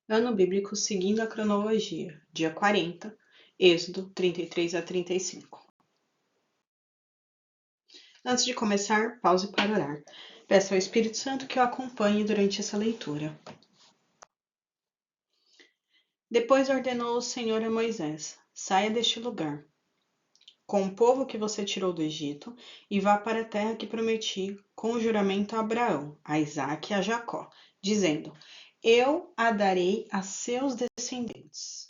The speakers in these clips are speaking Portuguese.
Ano bíblico seguindo a cronologia, dia 40, Êxodo 33 a 35. Antes de começar, pause para orar. Peço ao Espírito Santo que o acompanhe durante essa leitura. Depois ordenou o Senhor a Moisés: saia deste lugar, com o povo que você tirou do Egito, e vá para a terra que prometi com o juramento a Abraão, a Isaque e a Jacó, dizendo: eu a darei a seus descendentes.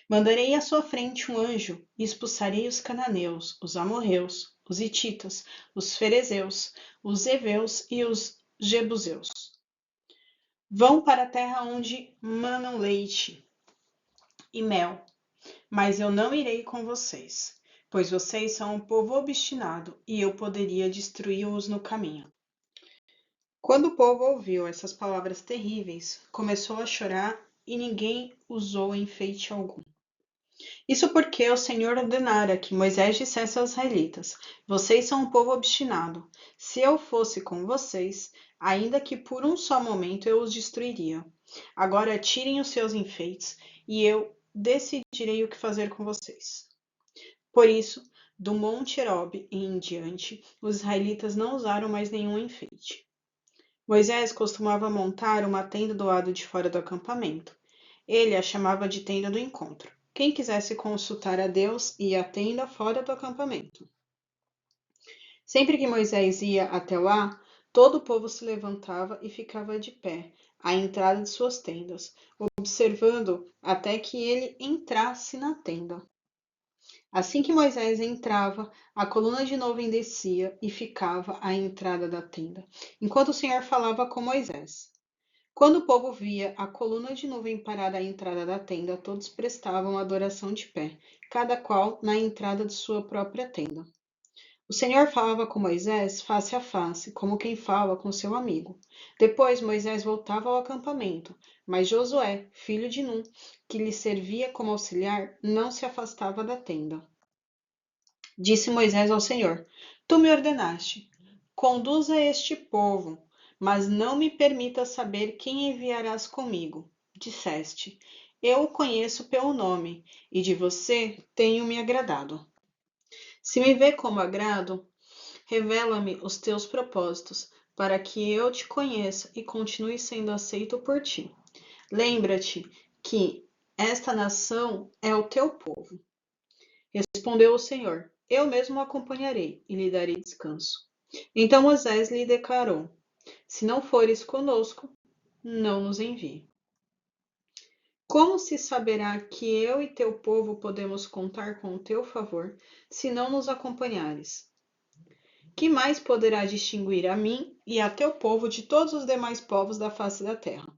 Mandarei à sua frente um anjo e expulsarei os cananeus, os amorreus, os hititas, os ferezeus, os heveus e os jebuseus. Vão para a terra onde manam leite e mel, mas eu não irei com vocês, pois vocês são um povo obstinado e eu poderia destruí-los no caminho. Quando o povo ouviu essas palavras terríveis, começou a chorar e ninguém usou enfeite algum. Isso porque o Senhor ordenara que Moisés dissesse aos israelitas: vocês são um povo obstinado. Se eu fosse com vocês, ainda que por um só momento eu os destruiria. Agora tirem os seus enfeites e eu decidirei o que fazer com vocês. Por isso, do Monte Herob em diante, os israelitas não usaram mais nenhum enfeite. Moisés costumava montar uma tenda do lado de fora do acampamento. Ele a chamava de tenda do encontro. Quem quisesse consultar a Deus ia à tenda fora do acampamento. Sempre que Moisés ia até lá, todo o povo se levantava e ficava de pé, à entrada de suas tendas, observando até que ele entrasse na tenda. Assim que Moisés entrava, a coluna de nuvem descia e ficava à entrada da tenda, enquanto o Senhor falava com Moisés. Quando o povo via a coluna de nuvem parar à entrada da tenda, todos prestavam adoração de pé, cada qual na entrada de sua própria tenda. O Senhor falava com Moisés face a face, como quem fala com seu amigo. Depois Moisés voltava ao acampamento, mas Josué, filho de Num, que lhe servia como auxiliar, não se afastava da tenda. Disse Moisés ao Senhor: tu me ordenaste, conduza este povo, mas não me permitas saber quem enviarás comigo. Disseste: eu o conheço pelo nome, e de você tenho me agradado. Se me vê como agrado, revela-me os teus propósitos, para que eu te conheça e continue sendo aceito por ti. Lembra-te que esta nação é o teu povo. Respondeu o Senhor: eu mesmo o acompanharei e lhe darei descanso. Então Moisés lhe declarou: se não fores conosco, não nos envie. Como se saberá que eu e teu povo podemos contar com o teu favor, se não nos acompanhares? Que mais poderá distinguir a mim e a teu povo de todos os demais povos da face da terra?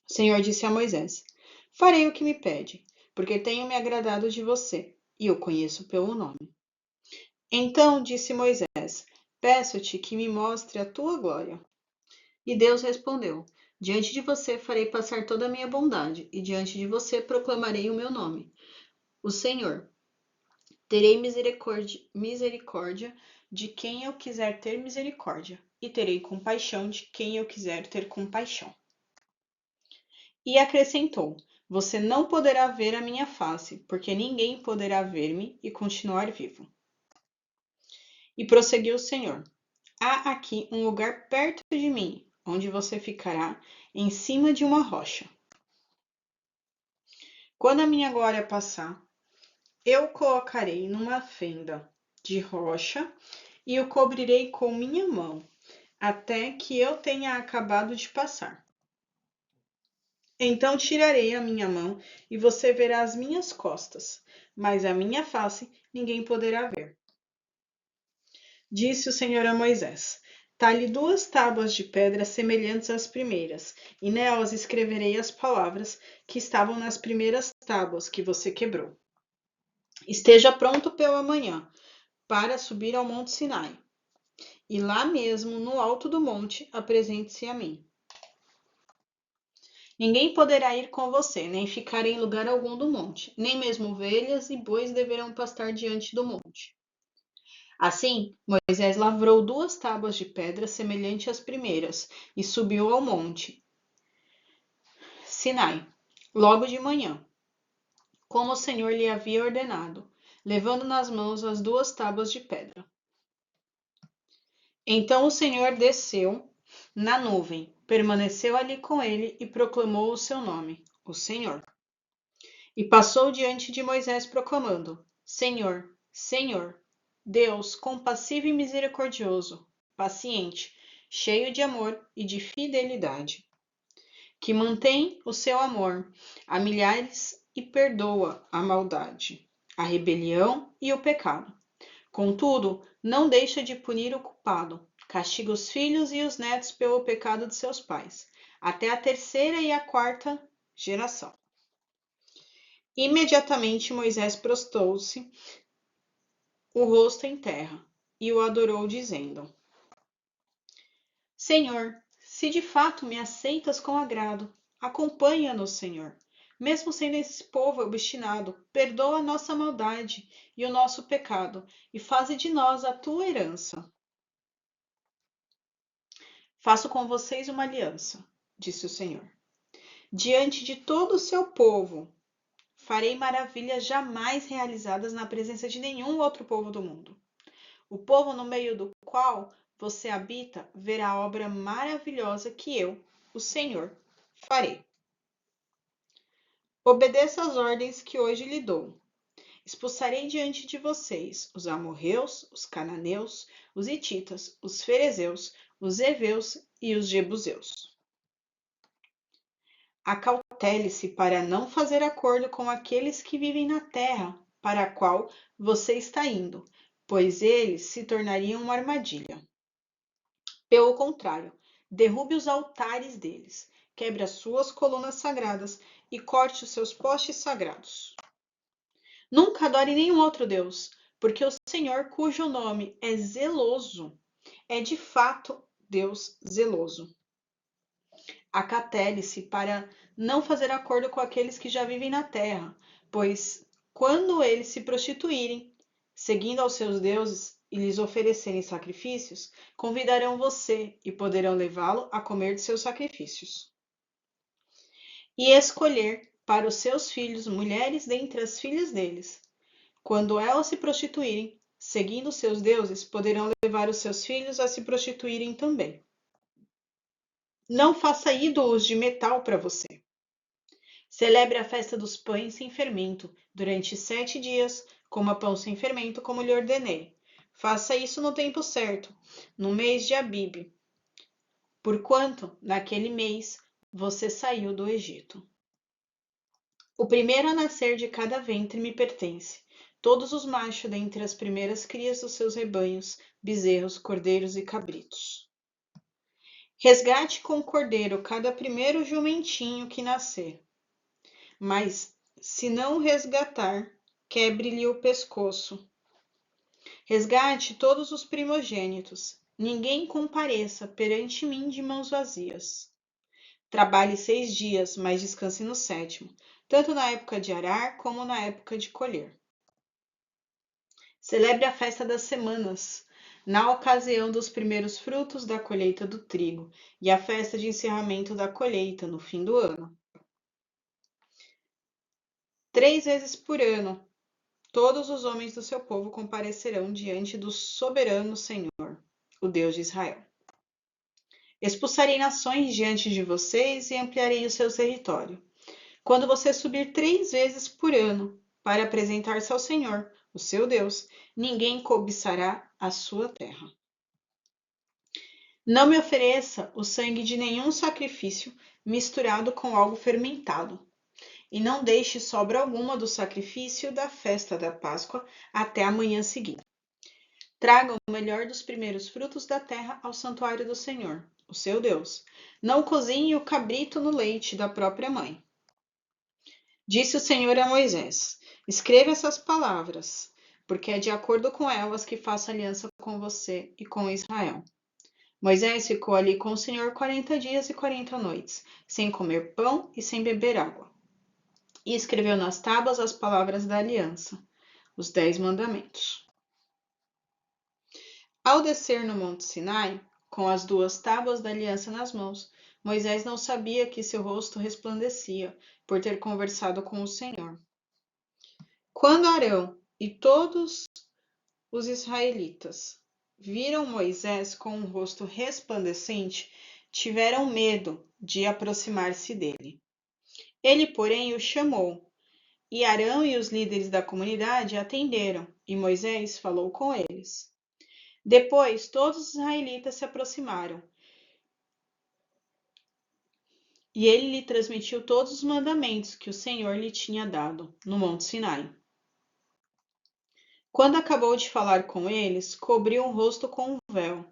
O Senhor disse a Moisés: farei o que me pede, porque tenho me agradado de você, e o conheço pelo nome. Então disse Moisés: peço-te que me mostre a tua glória. E Deus respondeu: diante de você farei passar toda a minha bondade, e diante de você proclamarei o meu nome, o Senhor. Terei misericórdia de quem eu quiser ter misericórdia, e terei compaixão de quem eu quiser ter compaixão. E acrescentou: você não poderá ver a minha face, porque ninguém poderá ver-me e continuar vivo. E prosseguiu o Senhor: há aqui um lugar perto de mim, onde você ficará em cima de uma rocha. Quando a minha glória passar, eu o colocarei numa fenda de rocha e o cobrirei com minha mão, até que eu tenha acabado de passar. Então tirarei a minha mão e você verá as minhas costas, mas a minha face ninguém poderá ver. Disse o Senhor a Moisés: talhe 2 tábuas de pedra semelhantes às primeiras, e nelas escreverei as palavras que estavam nas primeiras tábuas que você quebrou. Esteja pronto pela manhã para subir ao Monte Sinai, e lá mesmo, no alto do monte, apresente-se a mim. Ninguém poderá ir com você, nem ficar em lugar algum do monte, nem mesmo ovelhas e bois deverão pastar diante do monte. Assim, Moisés lavrou 2 tábuas de pedra semelhantes às primeiras, e subiu ao monte Sinai, logo de manhã, como o Senhor lhe havia ordenado, levando nas mãos as 2 tábuas de pedra. Então o Senhor desceu na nuvem, permaneceu ali com ele e proclamou o seu nome, o Senhor. E passou diante de Moisés proclamando: Senhor, Senhor, Deus compassivo e misericordioso, paciente, cheio de amor e de fidelidade, que mantém o seu amor a milhares e perdoa a maldade, a rebelião e o pecado. Contudo, não deixa de punir o culpado, castiga os filhos e os netos pelo pecado de seus pais, até a 3ª e a 4ª geração. Imediatamente Moisés prostrou-se o rosto em terra e o adorou, dizendo: Senhor, se de fato me aceitas com agrado, acompanha-nos, Senhor. Mesmo sendo esse povo obstinado, perdoa a nossa maldade e o nosso pecado, e faze de nós a tua herança. Faço com vocês uma aliança, disse o Senhor. Diante de todo o seu povo, farei maravilhas jamais realizadas na presença de nenhum outro povo do mundo. O povo no meio do qual você habita verá a obra maravilhosa que eu, o Senhor, farei. Obedeça às ordens que hoje lhe dou. Expulsarei diante de vocês os amorreus, os cananeus, os hititas, os ferezeus, os heveus e os jebuseus. Acautele-se para não fazer acordo com aqueles que vivem na terra para a qual você está indo, pois eles se tornariam uma armadilha. Pelo contrário, derrube os altares deles, quebre as suas colunas sagradas e corte os seus postes sagrados. Nunca adore nenhum outro Deus, porque o Senhor, cujo nome é zeloso, é de fato Deus zeloso. Acatele-se para não fazer acordo com aqueles que já vivem na terra, pois quando eles se prostituírem, seguindo aos seus deuses e lhes oferecerem sacrifícios, convidarão você e poderão levá-lo a comer de seus sacrifícios. E escolher para os seus filhos mulheres dentre as filhas deles. Quando elas se prostituírem, seguindo seus deuses, poderão levar os seus filhos a se prostituírem também. Não faça ídolos de metal para você. Celebre a festa dos pães sem fermento durante 7 dias, coma pão sem fermento, como lhe ordenei. Faça isso no tempo certo, no mês de Abibe, porquanto naquele mês você saiu do Egito. O primeiro a nascer de cada ventre me pertence. Todos os machos dentre as primeiras crias dos seus rebanhos, bezerros, cordeiros e cabritos. Resgate com o cordeiro cada primeiro jumentinho que nascer. Mas, se não o resgatar, quebre-lhe o pescoço. Resgate todos os primogênitos. Ninguém compareça perante mim de mãos vazias. Trabalhe 6 dias, mas descanse no 7º, tanto na época de arar como na época de colher. Celebre a festa das semanas, na ocasião dos primeiros frutos da colheita do trigo, e a festa de encerramento da colheita, no fim do ano. 3 vezes por ano, todos os homens do seu povo comparecerão diante do soberano Senhor, o Deus de Israel. Expulsarei nações diante de vocês e ampliarei o seu território. Quando você subir 3 vezes por ano para apresentar-se ao Senhor, o seu Deus, ninguém cobiçará a sua terra. Não me ofereça o sangue de nenhum sacrifício misturado com algo fermentado, e não deixe sobra alguma do sacrifício da festa da Páscoa até a manhã seguinte. Traga o melhor dos primeiros frutos da terra ao santuário do Senhor, o seu Deus. Não cozinhe o cabrito no leite da própria mãe. Disse o Senhor a Moisés: escreva essas palavras, porque é de acordo com elas que faço aliança com você e com Israel. Moisés ficou ali com o Senhor 40 dias e 40 noites, sem comer pão e sem beber água. E escreveu nas tábuas as palavras da aliança, os 10 mandamentos. Ao descer no Monte Sinai, com as 2 tábuas da aliança nas mãos, Moisés não sabia que seu rosto resplandecia, por ter conversado com o Senhor. Quando Arão e todos os israelitas viram Moisés com um rosto resplandecente, tiveram medo de aproximar-se dele. Ele, porém, o chamou, e Arão e os líderes da comunidade atenderam, e Moisés falou com eles. Depois, todos os israelitas se aproximaram, e ele lhe transmitiu todos os mandamentos que o Senhor lhe tinha dado no Monte Sinai. Quando acabou de falar com eles, cobriu o rosto com um véu.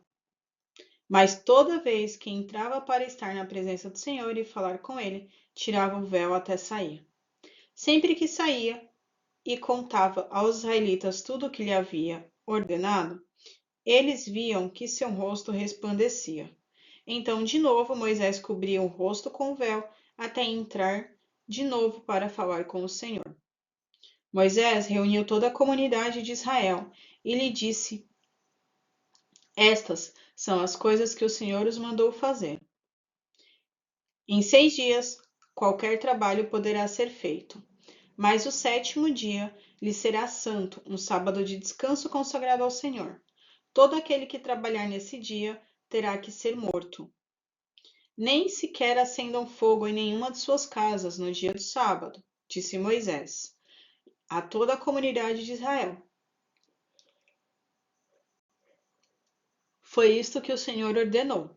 Mas toda vez que entrava para estar na presença do Senhor e falar com ele, tirava o véu até sair. Sempre que saía e contava aos israelitas tudo o que lhe havia ordenado, eles viam que seu rosto resplandecia. Então, de novo, Moisés cobria o rosto com o véu até entrar de novo para falar com o Senhor. Moisés reuniu toda a comunidade de Israel e lhe disse: Estas são as coisas que o Senhor os mandou fazer. Em 6 dias, qualquer trabalho poderá ser feito, mas o 7º dia lhe será santo, um sábado de descanso consagrado ao Senhor. Todo aquele que trabalhar nesse dia terá que ser morto. Nem sequer acendam fogo em nenhuma de suas casas no dia do sábado, disse Moisés a toda a comunidade de Israel. Foi isto que o Senhor ordenou.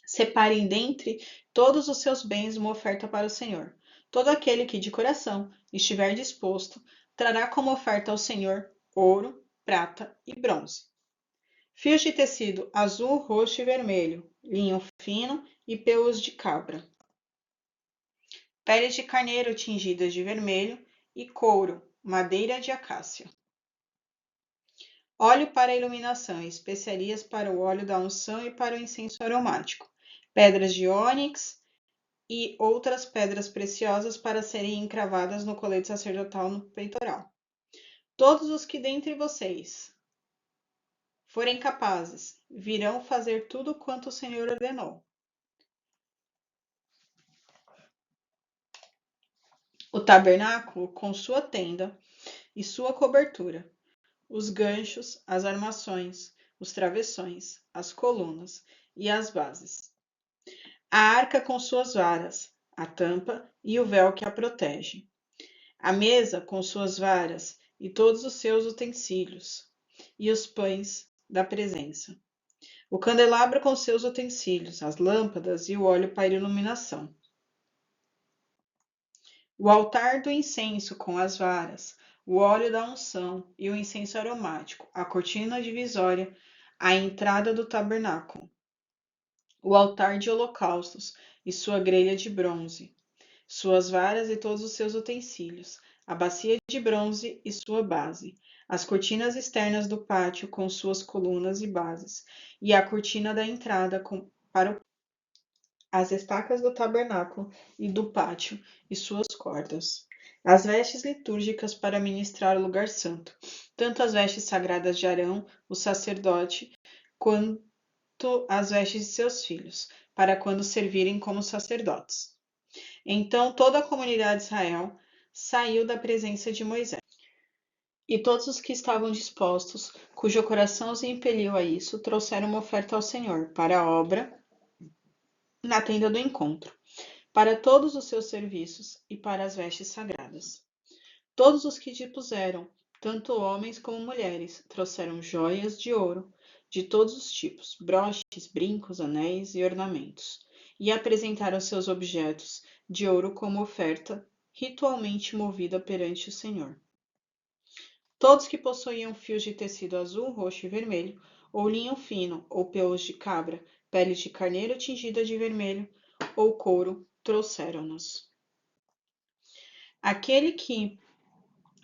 Separem dentre todos os seus bens uma oferta para o Senhor. Todo aquele que de coração estiver disposto trará como oferta ao Senhor ouro, prata e bronze. Fios de tecido azul, roxo e vermelho, linho fino e pelos de cabra. Peles de carneiro tingidas de vermelho e couro, madeira de acácia. Óleo para a iluminação e especiarias para o óleo da unção e para o incenso aromático. Pedras de ônix e outras pedras preciosas para serem encravadas no colete sacerdotal no peitoral. Todos os que dentre vocês forem capazes virão fazer tudo quanto o Senhor ordenou. O tabernáculo com sua tenda e sua cobertura, os ganchos, as armações, os travessões, as colunas e as bases. A arca com suas varas, a tampa e o véu que a protege. A mesa com suas varas e todos os seus utensílios, e os pães da presença. O candelabro com seus utensílios, as lâmpadas e o óleo para iluminação. O altar do incenso com as varas, o óleo da unção e o incenso aromático, a cortina divisória, a entrada do tabernáculo. O altar de holocaustos e sua grelha de bronze, suas varas e todos os seus utensílios, a bacia de bronze e sua base, as cortinas externas do pátio com suas colunas e bases, e a cortina da entrada para as estacas do tabernáculo e do pátio e suas cordas. As vestes litúrgicas para ministrar o lugar santo, tanto as vestes sagradas de Arão, o sacerdote, quanto as vestes de seus filhos, para quando servirem como sacerdotes. Então toda a comunidade de Israel saiu da presença de Moisés. E todos os que estavam dispostos, cujo coração os impeliu a isso, trouxeram uma oferta ao Senhor para a obra na tenda do encontro, para todos os seus serviços e para as vestes sagradas. Todos os que dispuseram, tanto homens como mulheres, trouxeram joias de ouro de todos os tipos, broches, brincos, anéis e ornamentos, e apresentaram seus objetos de ouro como oferta ritualmente movida perante o Senhor. Todos que possuíam fios de tecido azul, roxo e vermelho, ou linho fino, ou pelos de cabra, peles de carneiro tingida de vermelho, ou couro, trouxeram-nos. Aquele que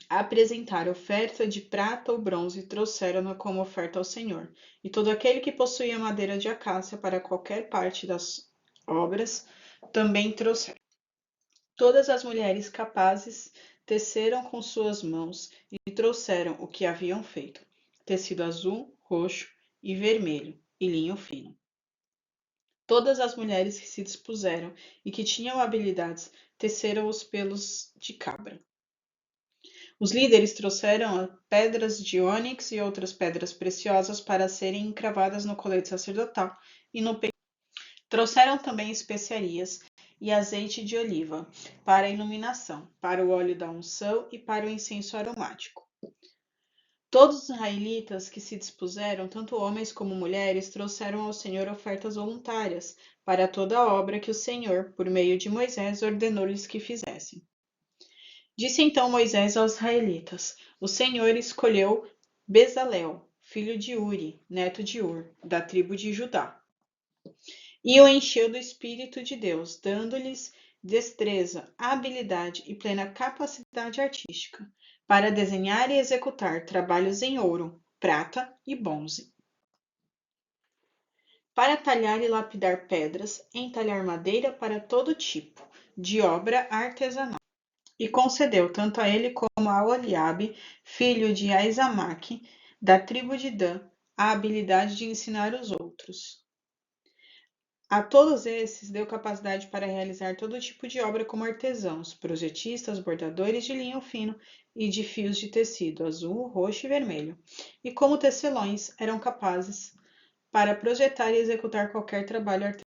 apresentar oferta de prata ou bronze, trouxeram-na como oferta ao Senhor. E todo aquele que possuía madeira de acácia para qualquer parte das obras, também trouxeram. Todas as mulheres capazes teceram com suas mãos e trouxeram o que haviam feito: tecido azul, roxo e vermelho, e linho fino. Todas as mulheres que se dispuseram e que tinham habilidades teceram os pelos de cabra. Os líderes trouxeram pedras de ônix e outras pedras preciosas para serem encravadas no colete sacerdotal e no peito. Trouxeram também especiarias e azeite de oliva para a iluminação, para o óleo da unção e para o incenso aromático. Todos os israelitas que se dispuseram, tanto homens como mulheres, trouxeram ao Senhor ofertas voluntárias para toda a obra que o Senhor, por meio de Moisés, ordenou-lhes que fizessem. Disse então Moisés aos israelitas: O Senhor escolheu Bezalel, filho de Uri, neto de Ur, da tribo de Judá, e o encheu do Espírito de Deus, dando-lhes destreza, habilidade e plena capacidade artística, para desenhar e executar trabalhos em ouro, prata e bronze, para talhar e lapidar pedras, entalhar madeira para todo tipo de obra artesanal. E concedeu tanto a ele como a Oliabe, filho de Aizamaque, da tribo de Dan, a habilidade de ensinar os outros. A todos esses deu capacidade para realizar todo tipo de obra como artesãos, projetistas, bordadores de linho fino e de fios de tecido azul, roxo e vermelho. E como tecelões, eram capazes para projetar e executar qualquer trabalho artesanal.